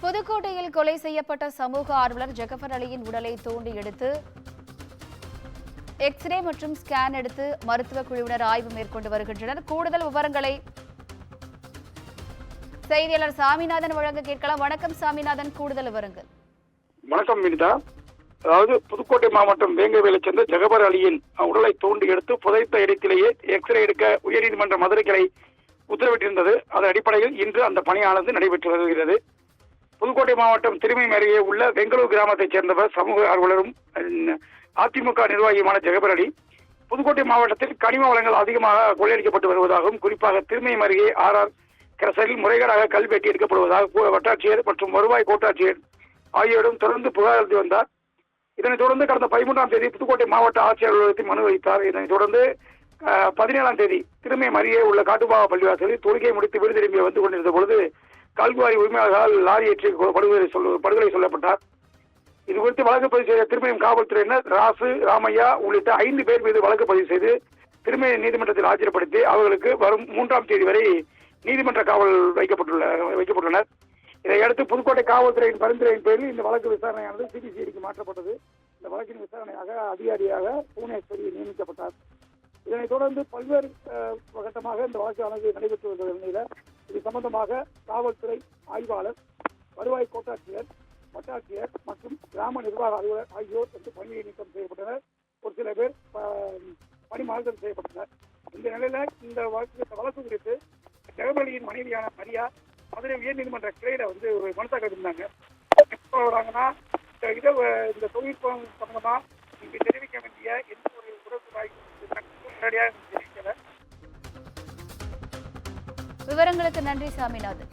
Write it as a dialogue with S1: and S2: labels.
S1: புதுக்கோட்டையில் கொலை செய்யப்பட்ட சமூக ஆர்வலர் ஜகபர் அலியின் உடலை தோண்டி எடுத்து எக்ஸ்ரே மற்றும் ஸ்கேன் எடுத்து மருத்துவ குழுவினர் ஆய்வு மேற்கொண்டு வருகின்றனர். கூடுதல் விவரங்களை செய்தியாளர் சாமிநாதன் வழங்க கேட்கலாம். வணக்கம் சாமிநாதன், கூடுதல் விவரங்கள்.
S2: வணக்கம் வினிதா. அதாவது புதுக்கோட்டை மாவட்டம் வேங்கவேலை சேர்ந்த ஜகபர் அலியின் உடலை தோண்டி எடுத்து புதைத்த இடத்திலேயே எக்ஸ்ரே எடுக்க உயர்நீதிமன்ற மதுரை கிளை உத்தரவிட்டிருந்தது. அதன் அடிப்படையில் இன்று அந்த பணியானது நடைபெற்று வருகிறது. புதுக்கோட்டை மாவட்டம் திருமயம் அருகே உள்ள வெங்களூர் கிராமத்தைச் சேர்ந்தவர் சமூக ஆர்வலரும் அதிமுக நிர்வாகியுமான ஜகபர் அலி. புதுக்கோட்டை மாவட்டத்தில் கனிம வளங்கள் அதிகமாக கொள்ளையடிக்கப்பட்டு வருவதாகவும், குறிப்பாக திருமயம் அருகே RR கிரசரில் முறைகேடாக கல் வெட்டி எடுக்கப்படுவதாக வட்டாட்சியர் மற்றும் வருவாய் கோட்டாட்சியர் ஆகியோரிடம் தொடர்ந்து புகார் அளித்து வந்தார். இதனைத் தொடர்ந்து கடந்த 13ஆம் தேதி புதுக்கோட்டை மாவட்ட ஆட்சியர் அலுவலகத்தில் மனு வைத்தார். இதனைத் தொடர்ந்து 17ஆம் தேதி திருமயம் அருகே உள்ள காட்டுப்பாவா பள்ளிவாசலில் தொழுகை முடித்து வீடு திரும்பி வந்து கொண்டிருந்த பொழுது கல்குவாரி உரிமையாளர்களால் லாரி ஏற்றி படுகொலை சொல்லப்பட்டார். இது குறித்து வழக்கு பதிவு செய்த திருமயம் காவல்துறையினர் ராசு, ராமையா உள்ளிட்ட 5 பேர் மீது வழக்கு பதிவு செய்து திருமயம் நீதிமன்றத்தில் ஆஜர்படுத்தி அவர்களுக்கு வரும் 3ஆம் தேதி வரை நீதிமன்ற காவல் வைக்கப்பட்டுள்ளனர். இதையடுத்து புதுக்கோட்டை காவல்துறையின் பரிந்துரையின் பேரில் இந்த வழக்கு விசாரணையானது CBCIDக்கு மாற்றப்பட்டது. இந்த வழக்கின் விசாரணையாக அதிகாரியாக புவனேஸ்வரி நியமிக்கப்பட்டார். இதனைத் தொடர்ந்து பல்வேறு கட்டமாக இந்த வழக்கானது நடைபெற்று வந்த நிலையில் இது சம்பந்தமாக காவல்துறை ஆய்வாளர், வருவாய் கோட்டாட்சியர், வட்டாட்சியர் மற்றும் கிராம நிர்வாக அலுவலர் ஆகியோர் பணியை நீக்கம் செய்யப்பட்டனர். ஒரு சில பேர் பணி மாறுதல் செய்யப்பட்டனர். இந்த நிலையில இந்த வழக்கு குறித்து ஜகபர் அலியின் மனைவியான மரியா மதுரை உயர்நீதிமன்ற கிளையில ஒரு மனு தாக்கல் இருந்தாங்க. வராங்கன்னா இந்த தொழில்நுட்பம் சம்பந்தமா இங்கு தெரிவிக்க வேண்டிய எந்த ஒரு உடற்குழாய் நேரடியாக தெரிவிக்கல.
S1: விவரங்களுக்கு நன்றி சாமிநாதன்.